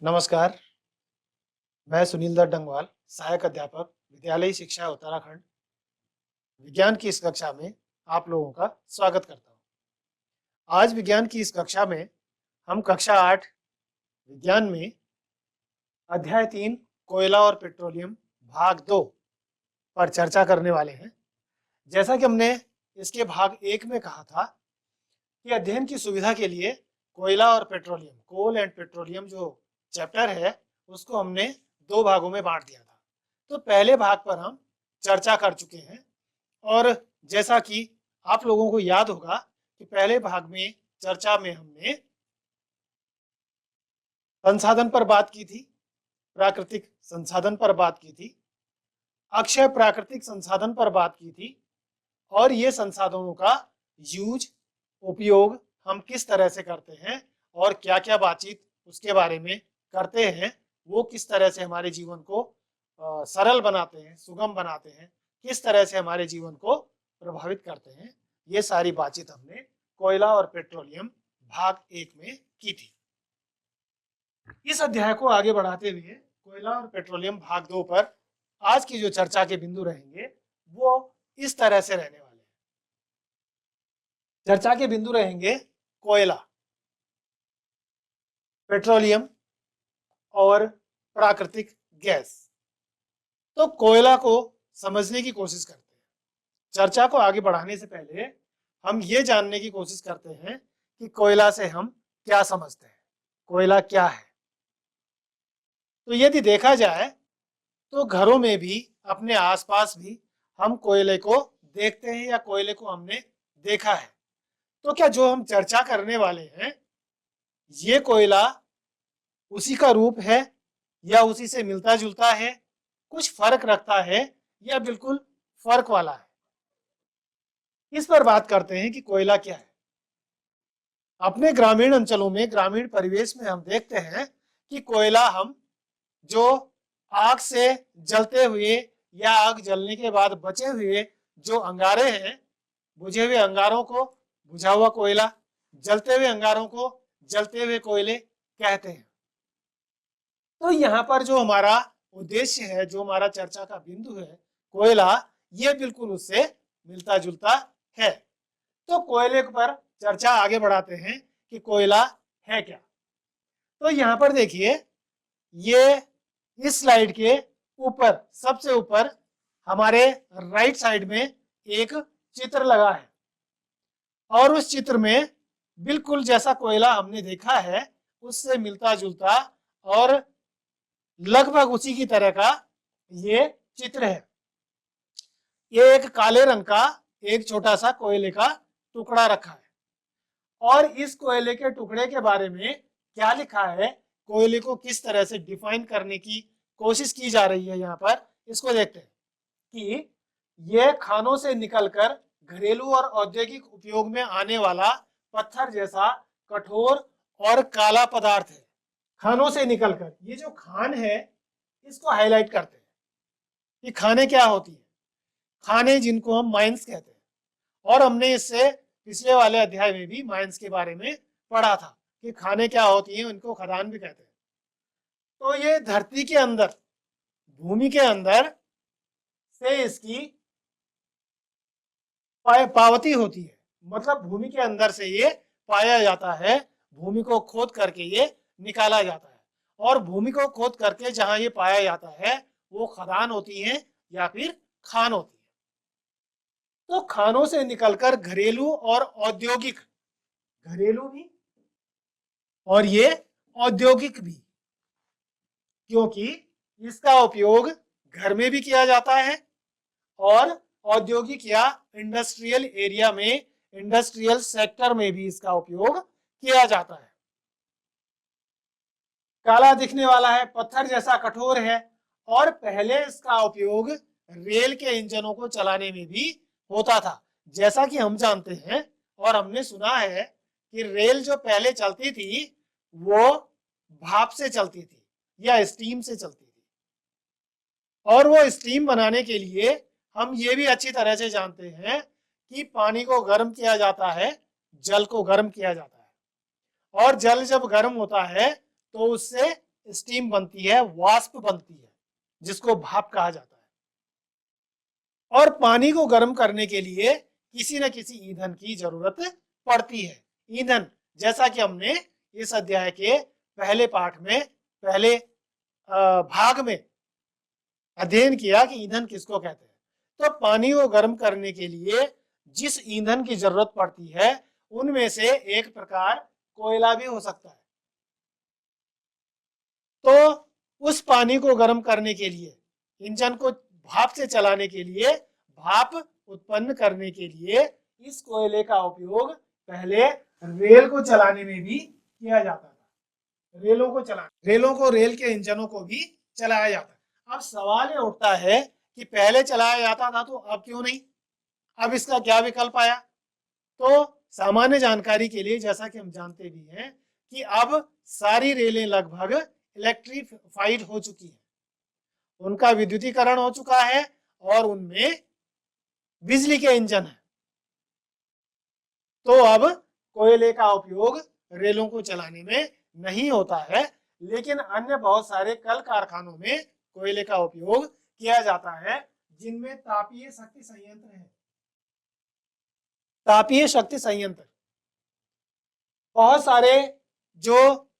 नमस्कार, मैं सुनील दत्त डंगवाल, सहायक अध्यापक, विद्यालयी शिक्षा उत्तराखंड, विज्ञान की इस कक्षा में आप लोगों का स्वागत करता हूँ। आज विज्ञान की इस कक्षा में हम कक्षा 8 विज्ञान में अध्याय 3 कोयला और पेट्रोलियम भाग 2 पर चर्चा करने वाले हैं। जैसा कि हमने इसके भाग 1 में कहा था कि अध्ययन की सुविधा के लिए कोयला और पेट्रोलियम, कोल एंड पेट्रोलियम जो चैप्टर है, उसको हमने 2 भागों में बांट दिया था। तो पहले भाग पर हम चर्चा कर चुके हैं और जैसा कि आप लोगों को याद होगा कि पहले भाग में चर्चा में हमने संसाधन पर बात की थी, प्राकृतिक संसाधन पर बात की थी, अक्षय प्राकृतिक संसाधन पर बात की थी और ये संसाधनों का यूज, उपयोग हम किस तरह से करते हैं और क्या-क्या बातचीत उसके बारे में करते हैं, वो किस तरह से हमारे जीवन को सरल बनाते हैं, सुगम बनाते हैं, किस तरह से हमारे जीवन को प्रभावित करते हैं, ये सारी बातचीत हमने कोयला और पेट्रोलियम भाग 1 में की थी। इस अध्याय को आगे बढ़ाते हुए कोयला और पेट्रोलियम भाग 2 पर आज की जो चर्चा के बिंदु रहेंगे वो इस तरह से रहने वाले हैं। चर्चा के बिंदु रहेंगे कोयला, पेट्रोलियम और प्राकृतिक गैस। तो कोयला को समझने की कोशिश करते हैं। चर्चा को आगे बढ़ाने से पहले हम ये जानने की कोशिश करते हैं कि कोयला से हम क्या समझते हैं, कोयला क्या है। तो यदि देखा जाए तो घरों में भी, अपने आसपास भी हम कोयले को देखते हैं या कोयले को हमने देखा है। तो क्या जो हम चर्चा करने वाले हैं ये कोयला उसी का रूप है या उसी से मिलता जुलता है, कुछ फर्क रखता है या बिल्कुल फर्क वाला है, इस पर बात करते हैं कि कोयला क्या है। अपने ग्रामीण अंचलों में, ग्रामीण परिवेश में हम देखते हैं कि कोयला हम जो आग से जलते हुए या आग जलने के बाद बचे हुए जो अंगारे हैं, बुझे हुए अंगारों को बुझा हुआ कोयला, जलते हुए अंगारों को जलते हुए कोयले कहते हैं। तो यहाँ पर जो हमारा उद्देश्य है, जो हमारा चर्चा का बिंदु है, कोयला, ये बिल्कुल उससे मिलता जुलता है। तो कोयले पर चर्चा आगे बढ़ाते हैं कि कोयला है क्या। तो यहाँ पर देखिए, ये इस स्लाइड के ऊपर, सबसे ऊपर हमारे राइट साइड में एक चित्र लगा है और उस चित्र में बिल्कुल जैसा कोयला हमने देखा है उससे मिलता जुलता और लगभग उसी की तरह का ये चित्र है। ये एक काले रंग का एक छोटा सा कोयले का टुकड़ा रखा है और इस कोयले के टुकड़े के बारे में क्या लिखा है, कोयले को किस तरह से डिफाइन करने की कोशिश की जा रही है, यहाँ पर इसको देखते हैं कि यह खानों से निकलकर घरेलू और औद्योगिक उपयोग में आने वाला पत्थर जैसा कठोर और काला पदार्थ है। खानों से निकलकर, ये जो खान है इसको हाईलाइट करते हैं कि खाने क्या होती है। खाने जिनको हम माइंस कहते हैं और हमने इससे पिछले वाले अध्याय में भी माइंस के बारे में पढ़ा था कि खाने क्या होती हैं, उनको खदान भी कहते हैं। तो ये धरती के अंदर, भूमि के अंदर से इसकी पावती होती है, मतलब भूमि के अंदर से ये पाया जाता है, भूमि को खोद करके ये निकाला जाता है और भूमि को खोद करके जहां ये पाया जाता है वो खदान होती है या फिर खान होती है। तो खानों से निकलकर घरेलू और औद्योगिक, घरेलू भी और ये औद्योगिक भी, क्योंकि इसका उपयोग घर में भी किया जाता है और औद्योगिक या इंडस्ट्रियल एरिया में, इंडस्ट्रियल सेक्टर में भी इसका उपयोग किया जाता है। काला दिखने वाला है, पत्थर जैसा कठोर है और पहले इसका उपयोग रेल के इंजनों को चलाने में भी होता था। जैसा कि हम जानते हैं और हमने सुना है कि रेल जो पहले चलती थी वो भाप से चलती थी या स्टीम से चलती थी और वो स्टीम बनाने के लिए हम ये भी अच्छी तरह से जानते हैं कि पानी को गर्म किया जाता है, जल को गर्म किया जाता है और जल जब गर्म होता है तो उससे स्टीम बनती है, वाष्प बनती है, जिसको भाप कहा जाता है। और पानी को गर्म करने के लिए किसी न किसी ईंधन की जरूरत पड़ती है। ईंधन, जैसा कि हमने इस अध्याय के पहले पाठ में, पहले भाग में अध्ययन किया कि ईंधन किसको कहते हैं। तो पानी को गर्म करने के लिए जिस ईंधन की जरूरत पड़ती है उनमें से एक प्रकार कोयला भी हो सकता है। तो उस पानी को गर्म करने के लिए, इंजन को भाप से चलाने के लिए, भाप उत्पन्न करने के लिए इस कोयले का उपयोग पहले रेल को चलाने में भी किया जाता था। रेलों को, रेल के इंजनों को भी चलाया जाता है। अब सवाल ये उठता है कि पहले चलाया जाता था तो अब क्यों नहीं? अब इसका क्या विकल्प आया? तो सामान्य जानकारी के लिए, जैसा कि हम जानते भी हैं कि अब सारी रेलें लगभग इलेक्ट्रिफाइड हो चुकी है, उनका विद्युतीकरण हो चुका है और उनमें बिजली के इंजन है। तो अब कोयले का उपयोग रेलों को चलाने में नहीं होता है, लेकिन अन्य बहुत सारे कल कारखानों में कोयले का उपयोग किया जाता है, जिनमें तापीय शक्ति संयंत्र है। तापीय शक्ति संयंत्र, बहुत सारे जो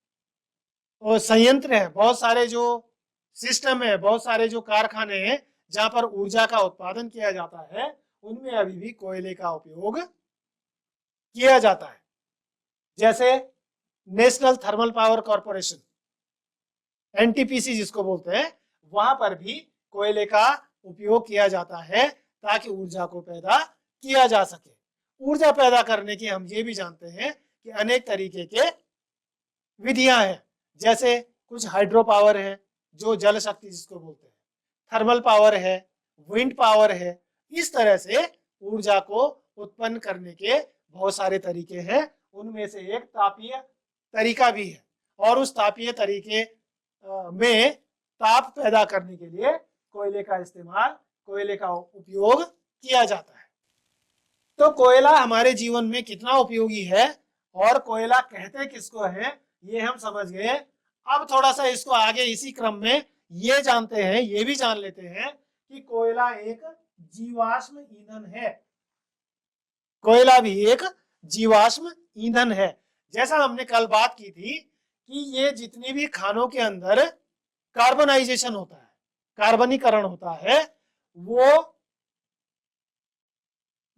संयंत्र है, बहुत सारे जो सिस्टम है, बहुत सारे जो कारखाने हैं जहां पर ऊर्जा का उत्पादन किया जाता है, उनमें अभी भी कोयले का उपयोग किया जाता है। जैसे national thermal power corporation, NTPC जिसको बोलते हैं, वहां पर भी कोयले का उपयोग किया जाता है ताकि ऊर्जा को पैदा किया जा सके। ऊर्जा पैदा करने की हम ये भी जानते हैं कि अनेक तरीके के विधियां हैं। जैसे कुछ हाइड्रो पावर है, जो जल शक्ति जिसको बोलते हैं, थर्मल पावर है, विंड पावर है। इस तरह से ऊर्जा को उत्पन्न करने के बहुत सारे तरीके हैं। उनमें से एक तापीय तरीका भी है, और उस तापीय तरीके में ताप पैदा करने के लिए कोयले का इस्तेमाल, कोयले का उपयोग किया जाता है। तो कोयला हमारे जीवन में कितना उपयोगी है और कोयला कहते किसको है, ये हम समझ गए। अब थोड़ा सा इसको आगे इसी क्रम में ये जानते हैं, ये भी जान लेते हैं कि कोयला एक जीवाश्म ईंधन है। कोयला भी एक जीवाश्म ईंधन है। जैसा हमने कल बात की थी कि ये जितनी भी खानों के अंदर कार्बनाइजेशन होता है, कार्बनीकरण होता है, वो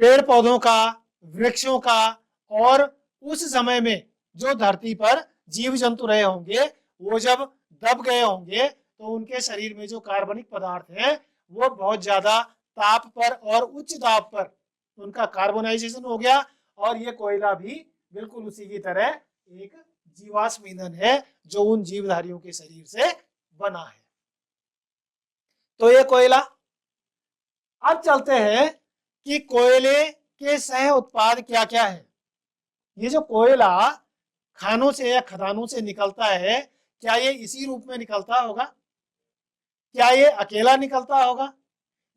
पेड़ पौधों का, वृक्षों का, और उस समय में जो धरती पर जीव जंतु रहे होंगे, वो जब दब गए होंगे तो उनके शरीर में जो कार्बनिक पदार्थ है वो बहुत ज्यादा ताप पर और उच्च दाब पर उनका कार्बोनाइजेशन हो गया, और ये कोयला भी बिल्कुल उसी की तरह एक जीवाश्म ईंधन है जो उन जीवधारियों के शरीर से बना है। तो ये कोयला। अब चलते हैं कि कोयले के सह उत्पाद क्या क्या है। ये जो कोयला खानों से या खदानों से निकलता है, क्या ये इसी रूप में निकलता होगा? क्या ये अकेला निकलता होगा,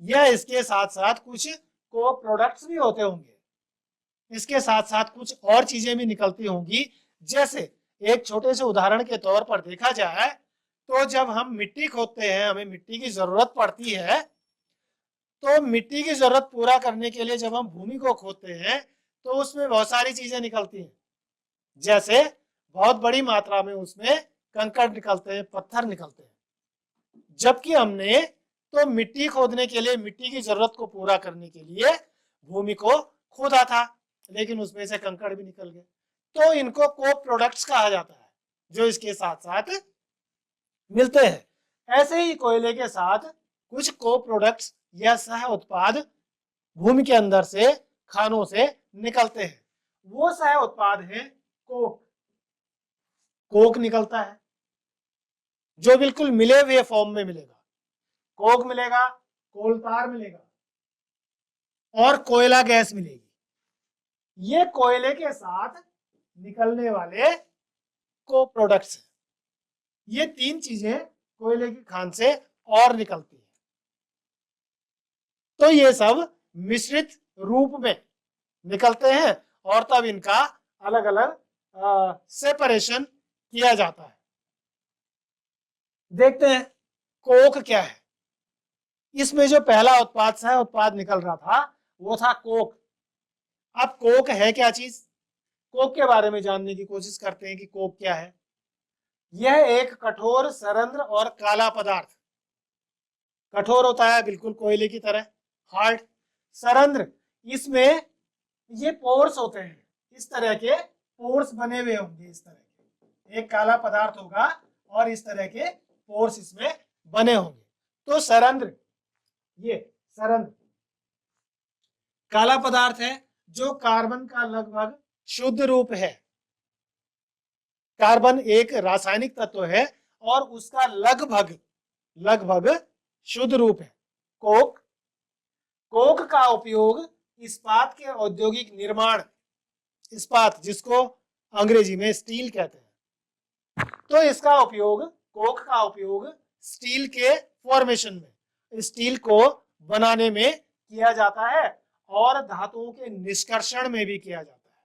या इसके साथ साथ कुछ को प्रोडक्ट्स भी होते होंगे? इसके साथ साथ कुछ और चीजें भी निकलती होंगी। जैसे एक छोटे से उदाहरण के तौर पर देखा जाए तो जब हम मिट्टी खोदते हैं, हमें मिट्टी की जरूरत पड़ती है, तो मिट्टी की जरूरत पूरा करने के लिए जब हम भूमि को खोदते हैं तो उसमें बहुत सारी चीजें निकलती हैं। जैसे बहुत बड़ी मात्रा में उसमें कंकड़ निकलते हैं, पत्थर निकलते हैं। जबकि हमने तो मिट्टी खोदने के लिए, मिट्टी की जरूरत को पूरा करने के लिए भूमि को खोदा था, लेकिन उसमें से कंकड़ भी निकल गए। तो इनको को प्रोडक्ट्स कहा जाता है, जो इसके साथ साथ मिलते हैं। ऐसे ही कोयले के साथ कुछ को प्रोडक्ट्स या सह उत्पाद भूमि के अंदर से, खानों से निकलते हैं। वो सह उत्पाद है कोक। कोक निकलता है जो बिल्कुल मिले हुए फॉर्म में मिलेगा। कोक मिलेगा, कोलतार मिलेगा और कोयला गैस मिलेगी। ये कोयले के साथ निकलने वाले को प्रोडक्ट्स हैं। ये तीन चीजें कोयले की खान से और निकलती है। तो ये सब मिश्रित रूप में निकलते हैं और तब इनका अलग अलग सेपरेशन किया जाता है। देखते हैं कोक क्या है। इसमें जो पहला उत्पाद निकल रहा था वो था कोक। अब कोक है क्या चीज, कोक के बारे में जानने की कोशिश करते हैं कि कोक क्या है। यह एक कठोर सरंध्र और काला पदार्थ, कठोर होता है बिल्कुल कोयले की तरह, हार्ड। सरंध्र, इसमें ये पोर्स होते हैं, इस तरह के पोर्स बने हुए होंगे। इस तरह के एक काला पदार्थ होगा और इस तरह के पोर्स इसमें बने होंगे। तो सरंध्र, ये सरंध्र काला पदार्थ है जो कार्बन का लगभग शुद्ध रूप है। कार्बन एक रासायनिक तत्व है और उसका लगभग लगभग शुद्ध रूप है कोक। कोक का उपयोग इस्पात के औद्योगिक निर्माण, इस्पात जिसको अंग्रेजी में स्टील कहते हैं, तो इसका उपयोग, कोक का उपयोग स्टील के फॉर्मेशन में, स्टील को बनाने में किया जाता है और धातुओं के निष्कर्षण में भी किया जाता है।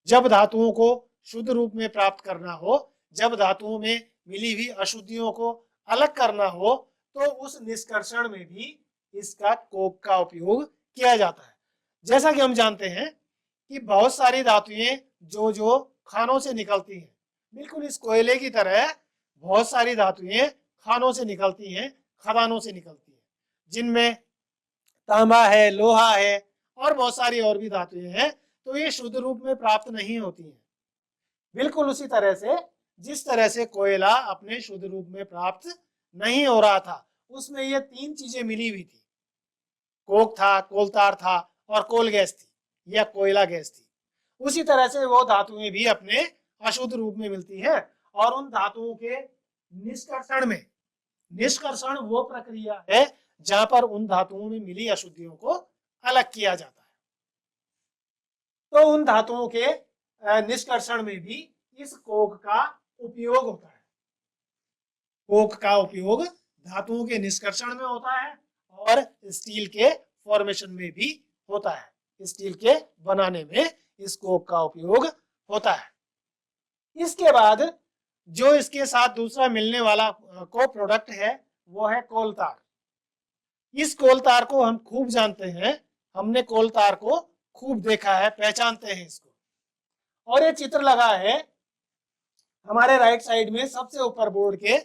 जब धातुओं को शुद्ध रूप में प्राप्त करना हो, जब धातुओं में मिली हुई अशुद्धियों को अलग करना हो, तो उस निष्कर्षण में भी इसका कोक का उपयोग किया जाता है। जैसा कि हम जानते हैं कि बहुत सारी धातुएं जो खानों से निकलती हैं, बिल्कुल इस कोयले की तरह बहुत सारी धातुएं खानों से निकलती हैं, खदानों से निकलती हैं, जिनमें तांबा है, लोहा है और बहुत सारी और भी धातुएं हैं। तो ये शुद्ध रूप में प्राप्त नहीं होती हैं। बिल्कुल उसी तरह से जिस तरह से कोयला अपने शुद्ध रूप में प्राप्त नहीं हो रहा था, उसमें ये तीन चीजें मिली हुई थी, कोक था, कोलतार था और कोल गैस थी या कोयला गैस थी। उसी तरह से वो धातुएं भी अपने अशुद्ध रूप में मिलती हैं और उन धातुओं के निष्कर्षण में, निष्कर्षण वो प्रक्रिया है जहां पर उन धातुओं में मिली अशुद्धियों को अलग किया जाता है। तो उन धातुओं के निष्कर्षण में भी इस कोक का उपयोग होता है। कोक का उपयोग धातुओं के निष्कर्षण में होता है और स्टील के फॉर्मेशन में भी होता है। स्टील के बनाने में इस कोक का उपयोग होता है। इसके बाद जो इसके साथ दूसरा मिलने वाला को प्रोडक्ट है वो है कोलतार। इस कोलतार को हम खूब जानते हैं, हमने कोलतार को खूब देखा है, पहचानते हैं इसको। और ये चित्र लगा है हमारे राइट साइड में सबसे ऊपर बोर्ड के,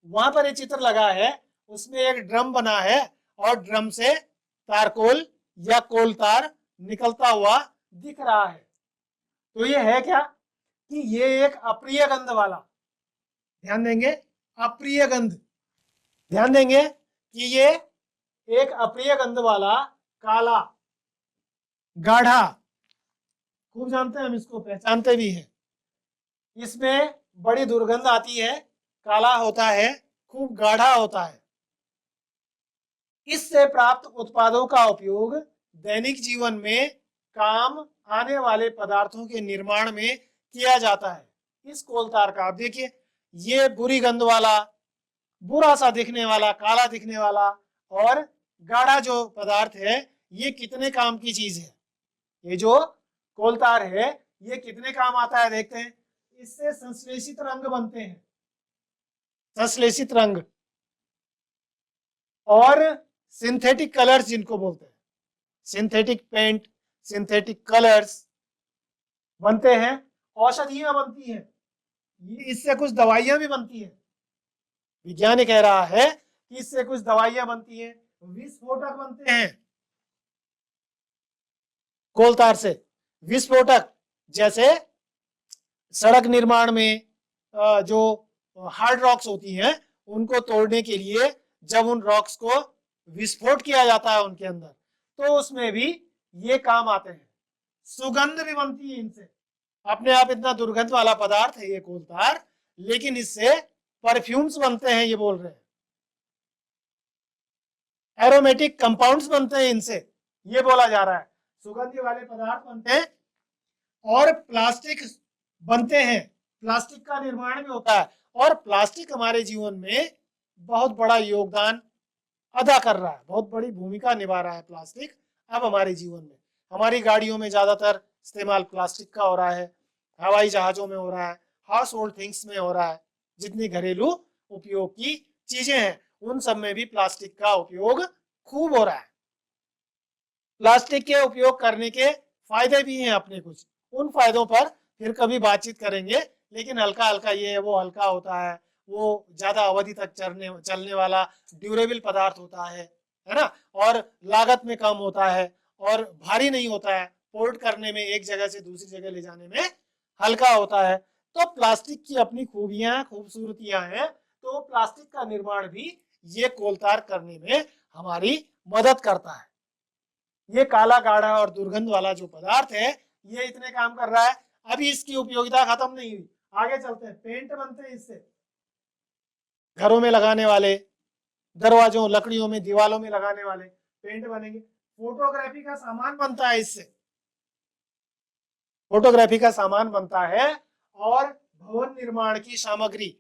वहां पर ये चित्र लगा है, उसमें एक ड्रम बना है और ड्रम से तारकोल या कोलतार निकलता हुआ दिख रहा है। तो ये है क्या कि ये एक अप्रिय गंध वाला, ध्यान देंगे, अप्रिय गंध, ध्यान देंगे कि ये एक अप्रिय गंध वाला काला गाढ़ा, खूब जानते हैं हम इसको, पहचानते भी हैं। इसमें बड़ी दुर्गंध आती है, काला होता है, खूब गाढ़ा होता है। इससे प्राप्त उत्पादों का उपयोग दैनिक जीवन में काम आने वाले पदार्थों के निर्माण में किया जाता है। इस कोलतार का आप देखिए, ये बुरी गंध वाला, बुरा सा दिखने वाला, काला दिखने वाला और गाढ़ा जो पदार्थ है, ये कितने काम की चीज है। ये जो कोलतार है ये कितने काम आता है देखते हैं। इससे संश्लेषित रंग बनते हैं, संश्लेषित रंग, और सिंथेटिक कलर्स जिनको बोलते हैं, सिंथेटिक पेंट, सिंथेटिक कलर्स बनते हैं। औषधियां बनती हैं, इससे कुछ दवाइयां भी बनती हैं। विज्ञान कह रहा है कि इससे कुछ दवाइयां बनती हैं, विस्फोटक बनते हैं कोलतार से। विस्फोटक जैसे सड़क निर्माण में जो हार्ड रॉक्स होती हैं उनको तोड़ने के लिए जब उन रॉक्स को विस्फोट किया जाता है उनके अंदर, तो उसमें भी ये काम आते हैं। सुगंध भी बनती है इनसे, अपने आप इतना दुर्गंध वाला पदार्थ है ये कोलतार, लेकिन इससे परफ्यूम्स बनते हैं, ये बोल रहे हैं। एरोमेटिक कंपाउंड्स बनते हैं इनसे, ये बोला जा रहा है। सुगंधी वाले पदार्थ बनते हैं और प्लास्टिक बनते हैं, प्लास्टिक का निर्माण भी होता है। और प्लास्टिक हमारे जीवन में बहुत बड़ा योगदान अदा कर रहा है, बहुत बड़ी भूमिका निभा रहा है प्लास्टिक अब हमारे जीवन में। हमारी गाड़ियों में ज्यादातर इस्तेमाल प्लास्टिक का हो रहा है, हवाई जहाजों में हो रहा है, हाउस होल्ड थिंग्स में हो रहा है, जितनी घरेलू उपयोग की चीजें हैं उन सब में भी प्लास्टिक का उपयोग खूब हो रहा है। प्लास्टिक के उपयोग करने के फायदे भी हैं अपने कुछ, उन फायदों पर फिर कभी बातचीत करेंगे, लेकिन हल्का हल्का ये है, वो हल्का होता है, वो ज्यादा अवधि तक चलने वाला ड्यूरेबल पदार्थ होता है ना, और लागत में कम होता है और भारी नहीं होता है, पोर्ट करने में एक जगह से दूसरी जगह ले जाने में हल्का होता है। तो प्लास्टिक की अपनी खूबियां खूबसूरतियां हैं, तो प्लास्टिक का निर्माण भी ये कोलतार करने में हमारी मदद करता है। ये काला गाढ़ा और दुर्गंध वाला जो पदार्थ है ये इतने काम कर रहा है। अभी इसकी उपयोगिता खत्म नहीं हुई, आगे चलते हैं। पेंट बनते हैं इससे, घरों में लगाने वाले, दरवाजों लकड़ियों में दीवालों में लगाने वाले पेंट बनेंगे। फोटोग्राफी का सामान बनता है इससे, फोटोग्राफी का सामान बनता है, और भवन निर्माण की सामग्री,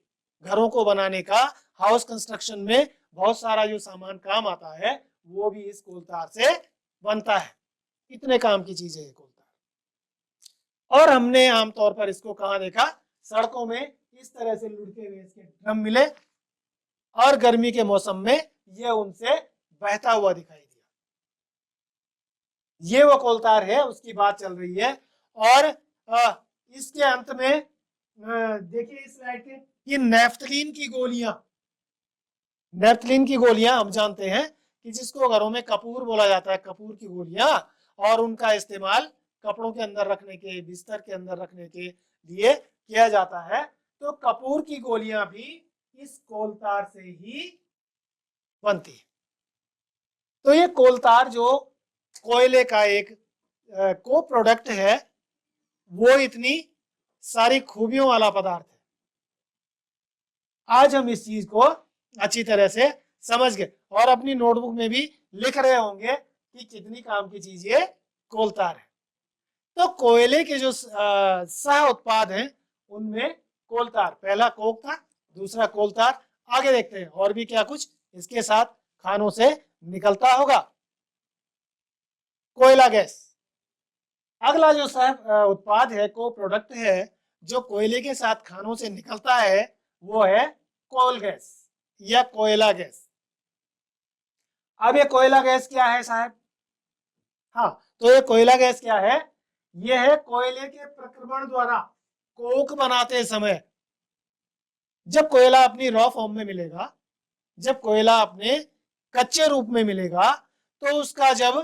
घरों को बनाने का, हाउस कंस्ट्रक्शन में बहुत सारा जो सामान काम आता है वो भी इस कोलतार से बनता है। इतने काम की चीजें है कोलतार। और हमने आमतौर पर इसको कहाँ देखा, सड़कों में इस तरह से लुढ़के हुए इसके ड्रम मिले, और गर्मी के मौसम में ये उनसे बहता हुआ दिखाई दिया। ये वो कोलतार है, उसकी बात चल रही है। और इसके अंत में देखिए इस स्लाइड के, ये नेफ्थलीन की गोलियां, नेफ्थलीन की गोलियां हम जानते हैं कि जिसको घरों में कपूर बोला जाता है, कपूर की गोलियां, और उनका इस्तेमाल कपड़ों के अंदर रखने के, बिस्तर के अंदर रखने के लिए किया जाता है। तो कपूर की गोलियां भी इस कोलतार से ही बनती है। तो ये कोलतार जो कोयले का एक को प्रोडक्ट है, वो इतनी सारी खूबियों वाला पदार्थ है। आज हम इस चीज को अच्छी तरह से समझ गए, और अपनी नोटबुक में भी लिख रहे होंगे कि कितनी काम की चीज ये कोलतार है। तो कोयले के जो सह उत्पाद हैं उनमें कोलतार, पहला कोक था, दूसरा कोलतार। आगे देखते हैं और भी क्या कुछ इसके साथ खानों से निकलता होगा। कोयला गैस, अगला जो सह उत्पाद है, को प्रोडक्ट है, जो कोयले के साथ खानों से निकलता है, वो है कोल गैस या कोयला गैस। अब ये कोयला गैस क्या है साहब? हाँ, तो ये कोयला गैस क्या है? ये है कोयले के प्रक्रमण द्वारा कोक बनाते समय, जब कोयला अपनी रॉ फॉर्म में मिलेगा, जब कोयला अपने कच्चे रूप में मिलेगा, तो उसका जब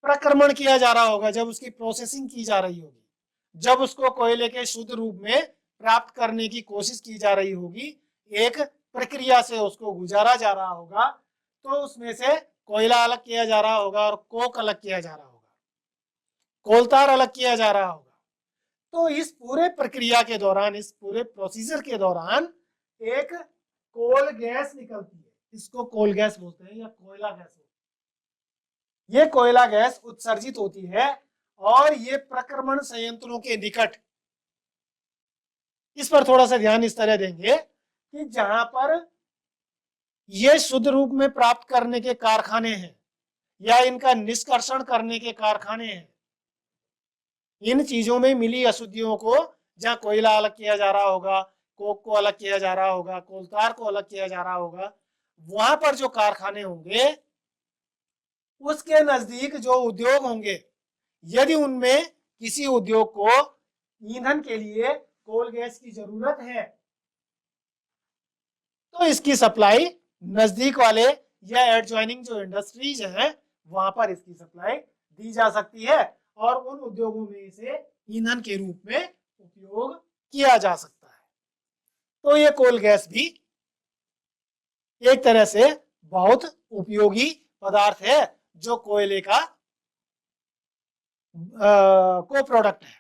प्रक्रमण किया जा रहा होगा, जब उसकी प्रोसेसिंग की जा रही होगी, जब उसको कोयले के शुद्ध रूप में प्राप्त करने की कोशिश की जा रही होगी, एक प्रक्रिया से उसको गुजारा जा रहा होगा, तो उसमें से कोयला अलग किया जा रहा होगा और कोक अलग किया जा रहा होगा, कोलतार अलग किया जा रहा होगा। तो इस पूरे प्रक्रिया के दौरान, इस पूरे प्रोसीजर के दौरान एक कोल गैस निकलती है, इसको कोल गैस बोलते हैं या कोयला गैस बोलते हैं। ये कोयला गैस उत्सर्जित होती है, और ये प्रक्रमण संयंत्रों के निकट, इस पर थोड़ा सा ध्यान इस तरह देंगे कि जहां पर ये शुद्ध रूप में प्राप्त करने के कारखाने हैं या इनका निष्कर्षण करने के कारखाने हैं, इन चीजों में मिली अशुद्धियों को, जहां कोयला अलग किया जा रहा होगा, कोक को अलग किया जा रहा होगा, कोलतार को अलग किया जा रहा होगा, वहां पर जो कारखाने होंगे, उसके नजदीक जो उद्योग होंगे, यदि उनमें किसी उद्योग को ईंधन के लिए कोल गैस की जरूरत है, तो इसकी सप्लाई नजदीक वाले या एडजॉइनिंग जो इंडस्ट्रीज हैं वहां पर इसकी सप्लाई दी जा सकती है, और उन उद्योगों में इसे ईंधन के रूप में उपयोग किया जा सकता है। तो ये कोल गैस भी एक तरह से बहुत उपयोगी पदार्थ है, जो कोयले का को प्रोडक्ट है,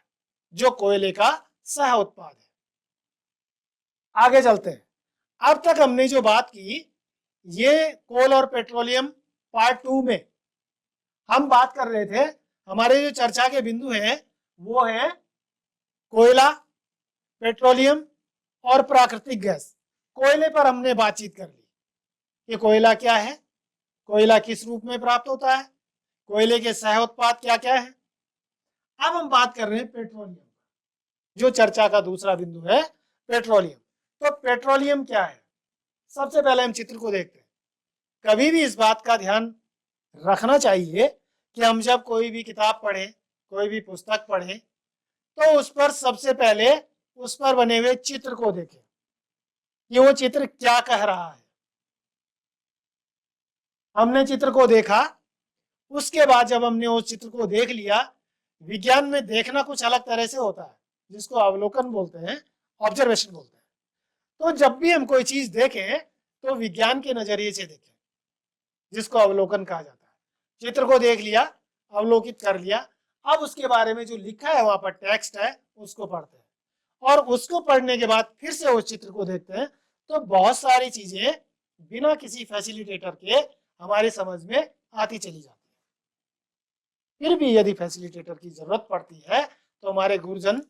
जो कोयले का सह उत्पाद है। आगे चलते हैं। अब तक हमने जो बात की, ये कोल और पेट्रोलियम पार्ट 2 में हम बात कर रहे थे। हमारे जो चर्चा के बिंदु हैं वो है कोयला, पेट्रोलियम और प्राकृतिक गैस। कोयले पर हमने बातचीत कर ली कि कोयला क्या है, कोयला किस रूप में प्राप्त होता है, कोयले के सह उत्पाद क्या क्या है। अब हम बात कर रहे हैं पेट्रोलियम, जो चर्चा का दूसरा बिंदु है पेट्रोलियम। तो पेट्रोलियम क्या है? सबसे पहले हम चित्र को देखते हैं। कभी भी इस बात का ध्यान रखना चाहिए कि हम जब कोई भी किताब पढ़ें, कोई भी पुस्तक पढ़ें, तो उस पर सबसे पहले उस पर बने हुए चित्र को देखें कि वो चित्र क्या कह रहा है। हमने चित्र को देखा, उसके बाद जब हमने उस चित्र को देख लिया, विज्ञान में देखना कुछ अलग तरह से होता है, जिसको अवलोकन बोलते हैं, ऑब्जर्वेशन बोलते हैं। तो जब भी हम कोई चीज देखें तो विज्ञान के नजरिए से देखें, जिसको अवलोकन कहा जाता है। चित्र को देख लिया, अवलोकित कर लिया, अब उसके बारे में जो लिखा है वहां पर टेक्स्ट है उसको पढ़ते हैं, और उसको पढ़ने के बाद फिर से उस चित्र को देखते हैं, तो बहुत सारी चीजें बिना किसी फैसिलिटेटर के हमारी समझ में आती चली जाती है। फिर भी यदि फैसिलिटेटर की जरूरत पड़ती है तो हमारे गुरुजन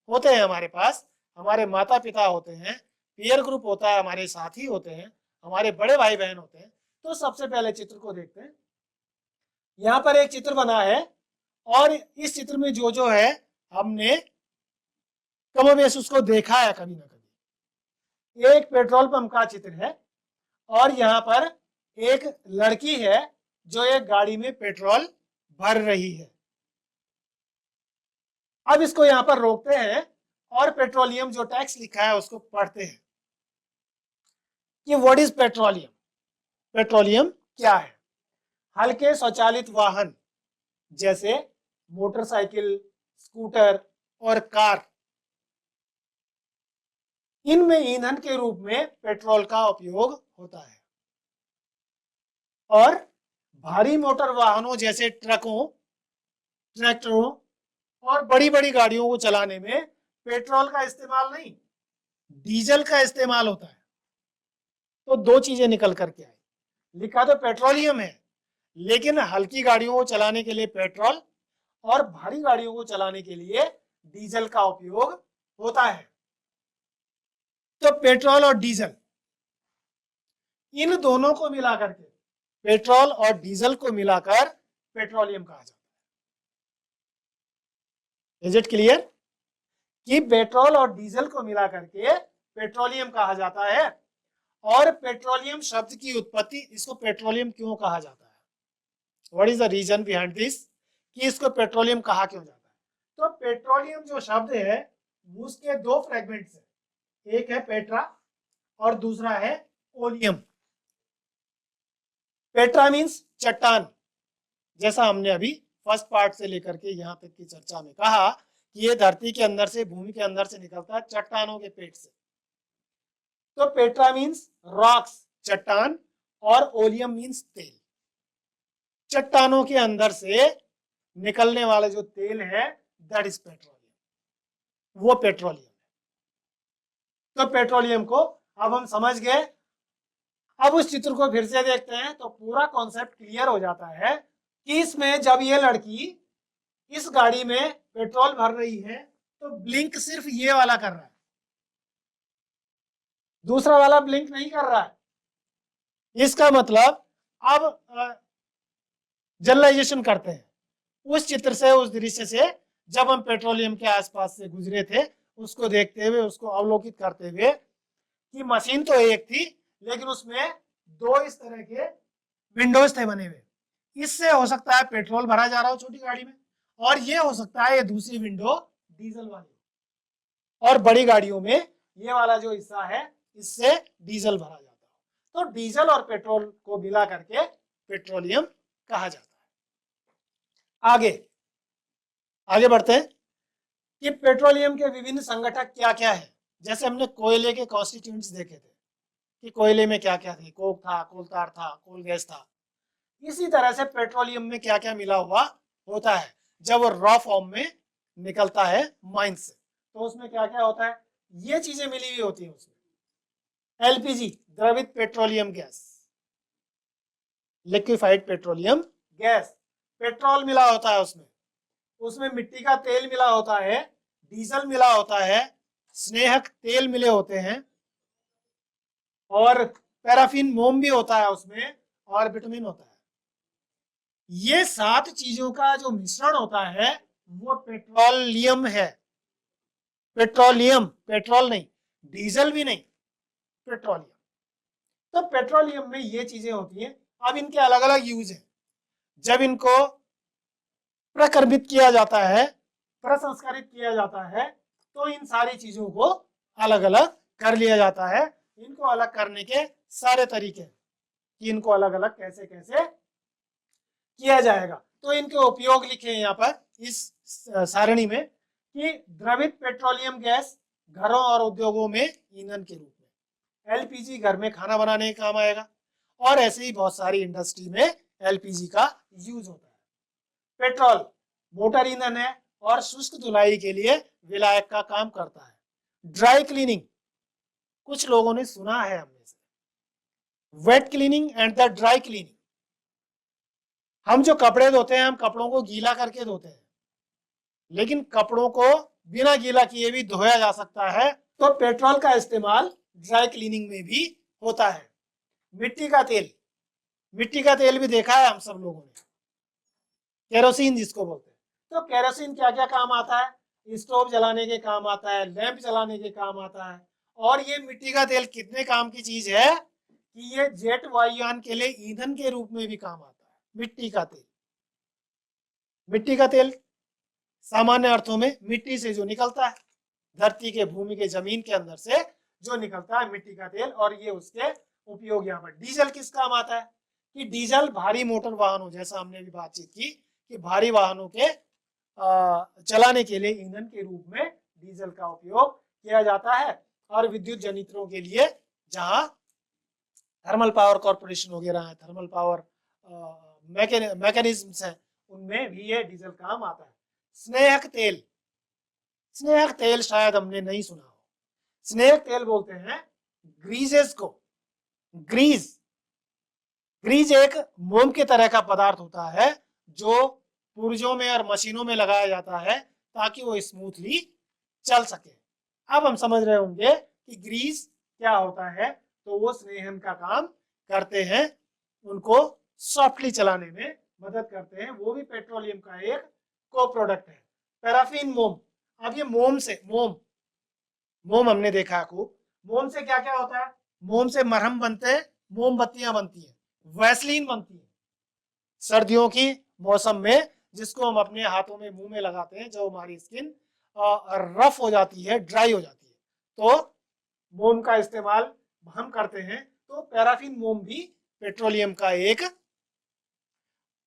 होते हैं हमारे पास, हमारे माता पिता होते हैं, पीयर ग्रुप होता है, हमारे साथी होते हैं, हमारे बड़े भाई बहन होते हैं। तो सबसे पहले चित्र को देखते हैं। यहाँ पर एक चित्र बना है और इस चित्र में जो जो है हमने कमोबेश उसको देखा है कभी ना कभी। एक पेट्रोल पंप का चित्र है और यहाँ पर एक लड़की है जो एक गाड़ी में पेट्रोल भर रही है। अब इसको यहाँ पर रोकते हैं और पेट्रोलियम जो टैक्स लिखा है उसको पढ़ते हैं कि व्हाट इज पेट्रोलियम। पेट्रोलियम क्या है? हल्के स्वचालित वाहन जैसे मोटरसाइकिल, स्कूटर और कार, इनमें ईंधन के रूप में पेट्रोल का उपयोग होता है। और भारी मोटर वाहनों जैसे ट्रकों, ट्रैक्टरों और बड़ी बड़ी गाड़ियों को चलाने में पेट्रोल का इस्तेमाल नहीं, डीजल का इस्तेमाल होता है। तो दो चीजें निकल करके आई। लिखा तो पेट्रोलियम है, लेकिन हल्की गाड़ियों को चलाने के लिए पेट्रोल और भारी गाड़ियों को चलाने के लिए डीजल का उपयोग होता है। तो पेट्रोल और डीजल, इन दोनों को मिलाकर के, पेट्रोल और डीजल को मिलाकर पेट्रोलियम कहा जाता है। इज इट क्लियर कि पेट्रोल और डीजल को मिलाकर के पेट्रोलियम कहा जाता है? और पेट्रोलियम शब्द की उत्पत्ति, इसको पेट्रोलियम क्यों कहा जाता है, what is the reason behind this, कि इसको पेट्रोलियम कहा क्यों जाता है? तो पेट्रोलियम जो शब्द है उसके दो फ्रेगमेंट्स है, एक है पेट्रा और दूसरा है ओलियम। पेट्रा मीन्स चट्टान, जैसा हमने अभी फर्स्ट पार्ट से लेकर के यहाँ तक की चर्चा में कहा कि ये धरती के अंदर से, भूमि के अंदर से निकलता है चट्टानों के पेट से। तो पेट्रा मीन्स रॉक्स, चट्टान, और ओलियम मीन्स तेल। चट्टानों के अंदर से निकलने वाला जो तेल है दैट इज पेट्रोलियम, वो पेट्रोलियम है। तो पेट्रोलियम को अब हम समझ गए। अब उस चित्र को फिर से देखते हैं तो पूरा कॉन्सेप्ट क्लियर हो जाता है कि इसमें जब ये लड़की इस गाड़ी में पेट्रोल भर रही है तो ब्लिंक सिर्फ ये वाला कर रहा है, दूसरा वाला ब्लिंक नहीं कर रहा है। इसका मतलब अब जनरलाइजेशन करते हैं उस चित्र से, उस दृश्य से, जब हम पेट्रोलियम के आसपास से गुजरे थे, उसको देखते हुए, उसको अवलोकित करते हुए कि मशीन तो एक थी लेकिन उसमें दो इस तरह के विंडोज थे बने हुए। इससे हो सकता है पेट्रोल भरा जा रहा हो छोटी गाड़ी में, और ये हो सकता है ये दूसरी विंडो डीजल वाली, और बड़ी गाड़ियों में ये वाला जो हिस्सा है इससे डीजल भरा जाता हो। तो डीजल और पेट्रोल को मिला करके पेट्रोलियम कहा जाता है। आगे बढ़ते हैं कि पेट्रोलियम के विभिन्न संगठक क्या क्या है। जैसे हमने कोयले के कॉन्स्टिट्यूएंट्स देखे थे कि कोयले में क्या क्या थे, कोक था, कोलतार था, कोल गैस था। इसी तरह से पेट्रोलियम में क्या क्या मिला हुआ होता है जब वो रॉ फॉर्म में निकलता है माइन से, तो उसमें क्या क्या होता है, ये चीजें मिली हुई होती है उसमें। एलपीजी, द्रवित petroleum gas, liquefied petroleum gas, petrol मिला होता है उसमें मिट्टी का तेल मिला होता है, डीजल मिला होता है, स्नेहक तेल मिले होते हैं, और पैराफिन मोम भी होता है उसमें, और विटामिन होता है। ये 7 चीजों का जो मिश्रण होता है वो पेट्रोलियम है। पेट्रोलियम, पेट्रोल नहीं, डीजल भी नहीं, पेट्रोलियम। तो पेट्रोलियम में ये चीजें होती हैं। अब इनके अलग अलग यूज हैं। जब इनको प्रक्रमित किया जाता है, प्रसंस्करित किया जाता है, तो इन सारी चीजों को अलग अलग कर लिया जाता है। इनको अलग करने के सारे तरीके कि इनको अलग अलग कैसे कैसे किया जाएगा। तो इनके उपयोग लिखे हैं यहाँ पर इस सारणी में कि द्रवित पेट्रोलियम गैस घरों और उद्योगों में ईंधन के रूप में, एलपीजी घर में खाना बनाने के काम आएगा, और ऐसे ही बहुत सारी इंडस्ट्री में एलपीजी का यूज होता है। पेट्रोल मोटर ईंधन है और शुष्क धुलाई के लिए विलायक का काम करता है। ड्राई क्लीनिंग, कुछ लोगों ने सुना है हमने से, wet cleaning and the dry cleaning. हम जो कपड़े धोते हैं, हम कपड़ों को गीला करके धोते हैं, लेकिन कपड़ों को बिना गीला किए भी धोया जा सकता है। तो पेट्रोल का इस्तेमाल ड्राई क्लीनिंग में भी होता है। मिट्टी का तेल, मिट्टी का तेल भी देखा है हम सब लोगों ने, केरोसिन जिसको बोलते हैं। तो केरोसिन क्या क्या काम आता है? स्टोव जलाने के काम आता है, लैंप जलाने के काम आता है। और ये मिट्टी का तेल कितने काम की चीज है कि ये जेट वायुयान के लिए ईंधन के रूप में भी काम आता है। मिट्टी का तेल, मिट्टी का तेल सामान्य अर्थों में मिट्टी से जो निकलता है, धरती के, भूमि के, जमीन के अंदर से जो निकलता है मिट्टी का तेल। और ये उसके उपयोग यहाँ पर। डीजल किस काम आता है कि डीजल भारी मोटर वाहनों, जैसा हमने भी बातचीत की कि भारी वाहनों के चलाने के लिए ईंधन के रूप में डीजल का उपयोग किया जाता है। और विद्युत जनरेटरों के लिए, जहां थर्मल पावर कॉर्पोरेशन वगैरह है, थर्मल पावर मैकेनिज्म्स है, उनमें भी ये डीजल काम आता है। स्नेहक तेल, स्नेहक तेल शायद हमने नहीं सुना हो। स्नेहक तेल बोलते हैं ग्रीजेस को। ग्रीज, ग्रीज एक मोम के तरह का पदार्थ होता है जो पुर्जों में और मशीनों में लगाया जाता है ताकि वो स्मूथली चल सके। अब हम समझ रहे होंगे कि ग्रीस क्या होता है। तो वो स्नेहन का काम करते हैं, उनको सॉफ्टली चलाने में मदद करते हैं। वो भी पेट्रोलियम का एक को प्रोडक्ट है। पैराफिन मोम, अब ये मोम से, मोम हमने देखा खूब। मोम से क्या क्या होता है? मोम से मरहम बनते हैं, मोमबत्तियां बनती हैं, वैसलीन बनती है सर्दियों की मौसम में, जिसको हम अपने हाथों में, मुंह में लगाते हैं जब हमारी स्किन रफ हो जाती है, ड्राई हो जाती है, तो मोम का इस्तेमाल हम करते हैं। तो पैराफिन मोम भी पेट्रोलियम का एक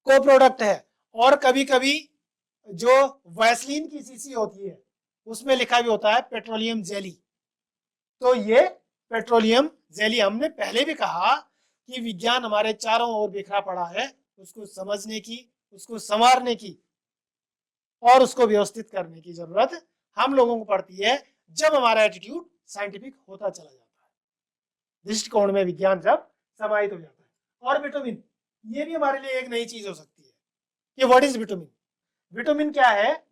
को प्रोडक्ट है। और कभी कभी जो वैसलीन की शीशी होती है उसमें लिखा भी होता है पेट्रोलियम जेली। तो ये पेट्रोलियम जेली, हमने पहले भी कहा कि विज्ञान हमारे चारों ओर बिखरा पड़ा है, उसको समझने की, उसको संवारने की और उसको व्यवस्थित करने की जरूरत हम लोगों को पड़ती है जब हमारा एटीट्यूड साइंटिफिक होता चला जाता है, दृष्टिकोण में विज्ञान जब समाहित हो जाता है। और विटामिन, ये भी हमारे लिए एक नई चीज हो सकती है कि व्हाट इज विटामिन। विटामिन क्या है?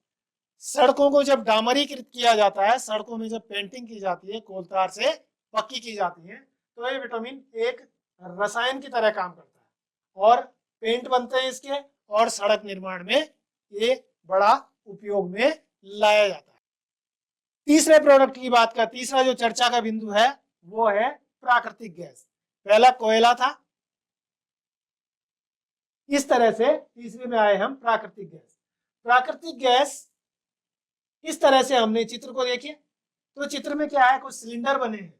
सड़कों को जब डामरीकृत किया जाता है, सड़कों में जब पेंटिंग की जाती है, कोलतार से पक्की की जाती है, तो ये विटामिन एक रसायन की तरह काम करता है और पेंट बनते हैं इसके, और सड़क निर्माण में ये बड़ा उपयोग में लाया जाता है। तीसरे प्रोडक्ट की बात का तीसरा जो चर्चा का बिंदु है वो है प्राकृतिक गैस। पहला कोयला था, इस तरह से तीसरे में आए हम प्राकृतिक गैस। प्राकृतिक गैस इस तरह से हमने चित्र को देखिए, तो चित्र में क्या है, कुछ सिलेंडर बने हैं,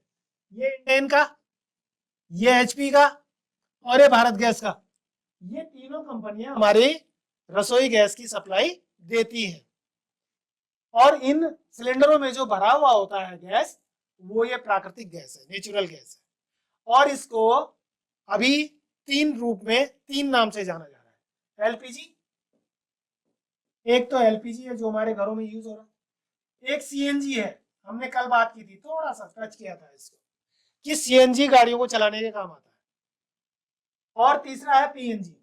ये इंडेन का, ये एचपी का और ये भारत गैस का। ये तीनों कंपनियां हमारी रसोई गैस की सप्लाई देती हैं। और इन सिलेंडरों में जो भरा हुआ होता है गैस, वो ये प्राकृतिक गैस है, नेचुरल गैस है। और इसको अभी तीन रूप में, तीन नाम से जाना जा रहा है। एलपीजी, एक तो एलपीजी है जो हमारे घरों में यूज हो रहा है, एक सीएनजी है, हमने कल बात की थी, थोड़ा सा टच किया था इसको कि सीएनजी गाड़ियों को चलाने के काम आता है। और तीसरा है PNG,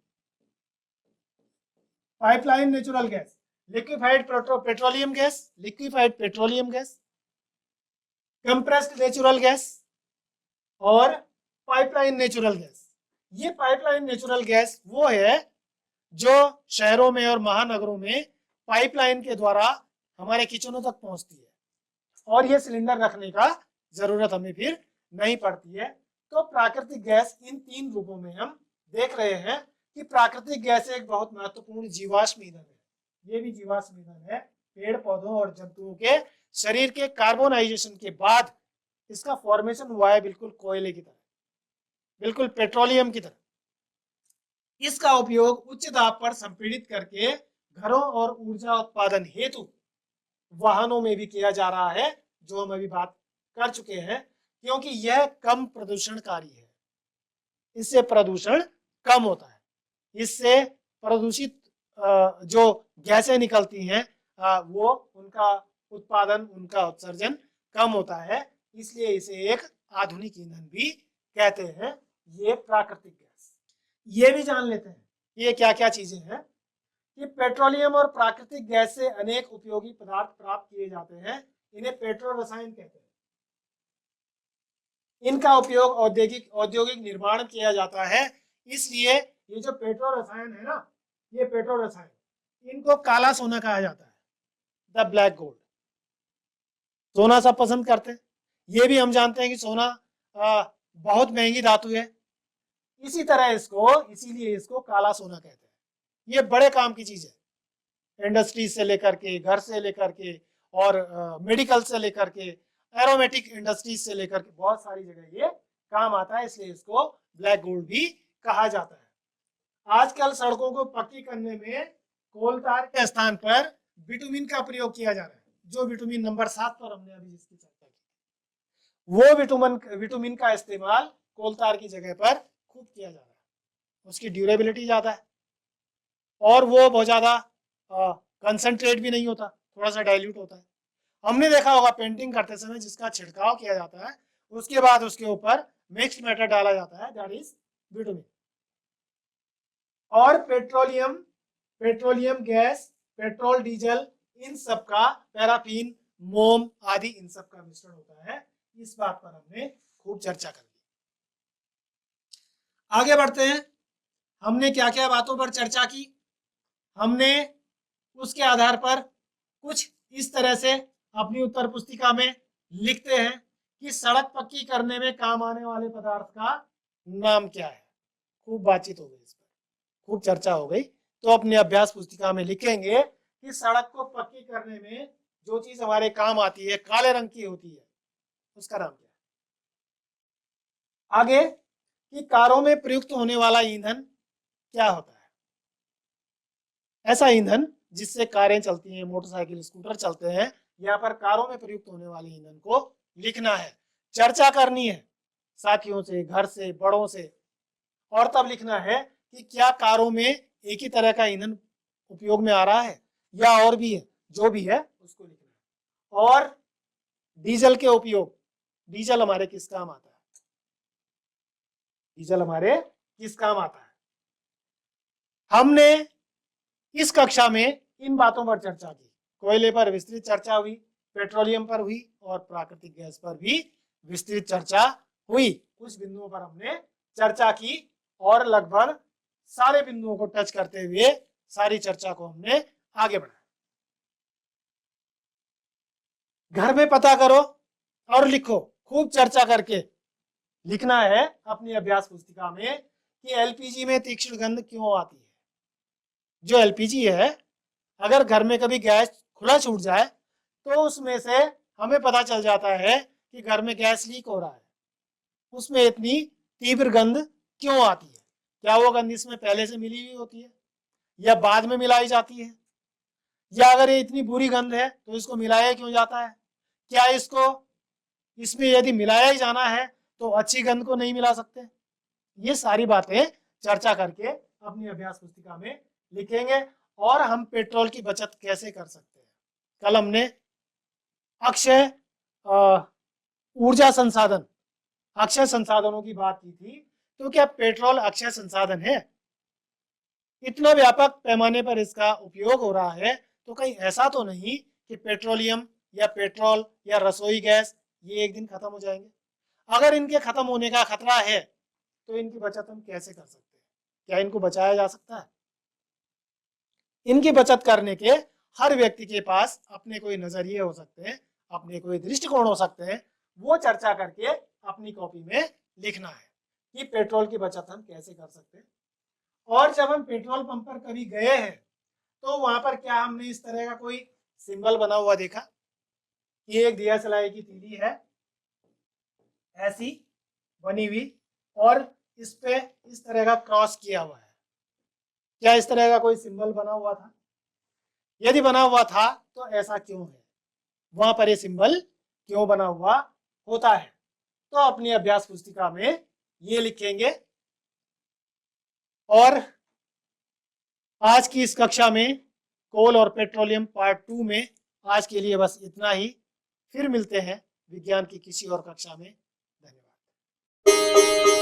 pipeline natural gas, liquefied petroleum gas, liquefied petroleum gas, compressed natural gas और पाइपलाइन नेचुरल गैस। ये पाइपलाइन नेचुरल गैस वो है जो शहरों में और महानगरों में पाइपलाइन के द्वारा हमारे किचनों तक पहुंचती है, और ये सिलेंडर रखने का जरूरत हमें फिर नहीं पड़ती है। तो प्राकृतिक गैस इन 3 रूपों में हम देख रहे हैं कि प्राकृतिक गैस एक बहुत महत्वपूर्ण जीवाश्म ईंधन है। ये भी जीवाश्म ईंधन है। पेड़ पौधों और जंतुओं के शरीर के कार्बोनाइजेशन के बाद इसका फॉर्मेशन हुआ है, बिल्कुल कोयले की तरह, बिल्कुल पेट्रोलियम की तरह। इसका उपयोग उच्च दाब पर संपीड़ित करके घरों और ऊर्जा उत्पादन हेतु वाहनों में भी किया जा रहा है, जो हम अभी बात कर चुके हैं, क्योंकि यह कम प्रदूषणकारी है। इससे प्रदूषण कम होता है, इससे प्रदूषित जो गैसें निकलती हैं वो उनका उत्पादन, उनका उत्सर्जन कम होता है, इसलिए इसे एक आधुनिक ईंधन भी कहते हैं। ये प्राकृतिक गैस। ये भी जान लेते हैं ये क्या क्या चीजें हैं कि पेट्रोलियम और प्राकृतिक गैस से अनेक उपयोगी पदार्थ प्राप्त किए जाते हैं। इन्हें पेट्रो रसायन कहते हैं। इनका उपयोग औद्योगिक निर्माण किया जाता है, इसलिए ये जो पेट्रो रसायन है ना, ये पेट्रो रसायन, इनको काला सोना कहा जाता है, द ब्लैक गोल्ड। सोना सब पसंद करते हैं, ये भी हम जानते हैं कि सोना बहुत महंगी धातु है, इसी तरह इसीलिए इसको काला सोना कहते हैं। ये बड़े काम की चीज है, इंडस्ट्री से लेकर के, घर से लेकर के, और मेडिकल से लेकर के, एरोमेटिक इंडस्ट्रीज से लेकर के बहुत सारी जगह ये काम आता है, इसलिए इसको ब्लैक गोल्ड भी कहा जाता है। आजकल सड़कों को पक्की करने में कोल तार के स्थान पर बिटुमिन का प्रयोग किया जा रहा है। जो विटामिन नंबर 7 पर हमने अभी जिसकी चर्चा की, वो विटामिन का इस्तेमाल कोल तार की जगह पर खूब किया जा रहा है। उसकी ड्यूरेबिलिटी ज्यादा है और वो बहुत ज्यादा कंसंट्रेट भी नहीं होता, थोड़ा सा डाइल्यूट होता है। हमने देखा होगा पेंटिंग करते समय जिसका छिड़काव किया जाता है, उसके बाद उसके ऊपर मिक्स्ड मैटर डाला जाता है, दैट इज बिटुमिन। और पेट्रोलियम गैस, पेट्रोल, डीजल, इन सब का, पैराफिन, मोम आदि, इन सब का मिश्रण होता है। इस बात पर हमने खूब चर्चा कर ली। आगे बढ़ते हैं। हमने क्या क्या बातों पर चर्चा की, हमने उसके आधार पर कुछ इस तरह से अपनी उत्तर पुस्तिका में लिखते हैं कि सड़क पक्की करने में काम आने वाले पदार्थ का नाम क्या है। खूब बातचीत हो गई, इस पर खूब चर्चा हो गई। तो अपने अभ्यास पुस्तिका में लिखेंगे कि सड़क को पक्की करने में जो चीज हमारे काम आती है, काले रंग की होती है, उसका नाम क्या है। आगे कि कारों में प्रयुक्त होने वाला ईंधन क्या होता है। ऐसा ईंधन जिससे कारें चलती हैं, मोटरसाइकिल, स्कूटर चलते हैं, यहाँ पर कारों में प्रयुक्त होने वाले ईंधन को लिखना है, चर्चा करनी है साथियों से, घर से, बड़ों से, और तब लिखना है कि क्या कारों में एक ही तरह का ईंधन उपयोग में आ रहा है या और भी है, जो भी है उसको लिखना है। और डीजल के उपयोग, डीजल हमारे किस काम आता है, डीजल हमारे किस काम आता है। हमने इस कक्षा में इन बातों पर चर्चा की, कोयले पर विस्तृत चर्चा हुई, पेट्रोलियम पर हुई और प्राकृतिक गैस पर भी विस्तृत चर्चा हुई। कुछ बिंदुओं पर हमने चर्चा की और लगभग सारे बिंदुओं को टच करते हुए सारी चर्चा को हमने आगे बढ़ाया। घर में पता करो और लिखो, खूब चर्चा करके लिखना है अपनी अभ्यास पुस्तिका में कि एलपीजी में तीक्ष्ण गंध क्यों आती है। जो एलपीजी है, अगर घर में कभी गैस खुला छूट जाए तो उसमें से हमें पता चल जाता है कि घर में गैस लीक हो रहा है। उसमें इतनी तीव्र गंध क्यों आती है? क्या वो गंध इसमें पहले से मिली हुई होती है या बाद में मिलाई जाती है, या अगर ये इतनी बुरी गंध है तो इसको मिलाया क्यों जाता है? क्या इसमें यदि मिलाया ही जाना है तो अच्छी गंध को नहीं मिला सकते? ये सारी बातें चर्चा करके अपनी अभ्यास पुस्तिका में लिखेंगे। और हम पेट्रोल की बचत कैसे कर सकते हैं, कल हमने अक्षय ऊर्जा संसाधन, अक्षय संसाधनों की बात की थी। तो क्या पेट्रोल अक्षय संसाधन है? इतना व्यापक पैमाने पर इसका उपयोग हो रहा है, तो कहीं ऐसा तो नहीं कि पेट्रोलियम या पेट्रोल या रसोई गैस ये एक दिन खत्म हो जाएंगे? अगर इनके खत्म होने का खतरा है तो इनकी बचत हम कैसे कर सकते हैं? क्या इनको बचाया जा सकता है? इनकी बचत करने के हर व्यक्ति के पास अपने कोई नजरिए हो सकते हैं, अपने कोई दृष्टिकोण हो सकते हैं, वो चर्चा करके अपनी कॉपी में लिखना है कि पेट्रोल की बचत हम कैसे कर सकते हैं। और जब हम पेट्रोल पंप पर कभी गए हैं तो वहां पर क्या हमने इस तरह का कोई सिंबल बना हुआ देखा? ये एक दिया सलाई की तीली है ऐसी बनी हुई और इस पे इस तरह का क्रॉस किया हुआ है। क्या इस तरह का कोई सिंबल बना हुआ था? यदि बना हुआ था तो ऐसा क्यों है? वहां पर ये सिंबल क्यों बना हुआ होता है? तो अपनी अभ्यास पुस्तिका में ये लिखेंगे। और आज की इस कक्षा में कोल और पेट्रोलियम पार्ट 2 में आज के लिए बस इतना ही। फिर मिलते हैं विज्ञान की किसी और कक्षा में। धन्यवाद।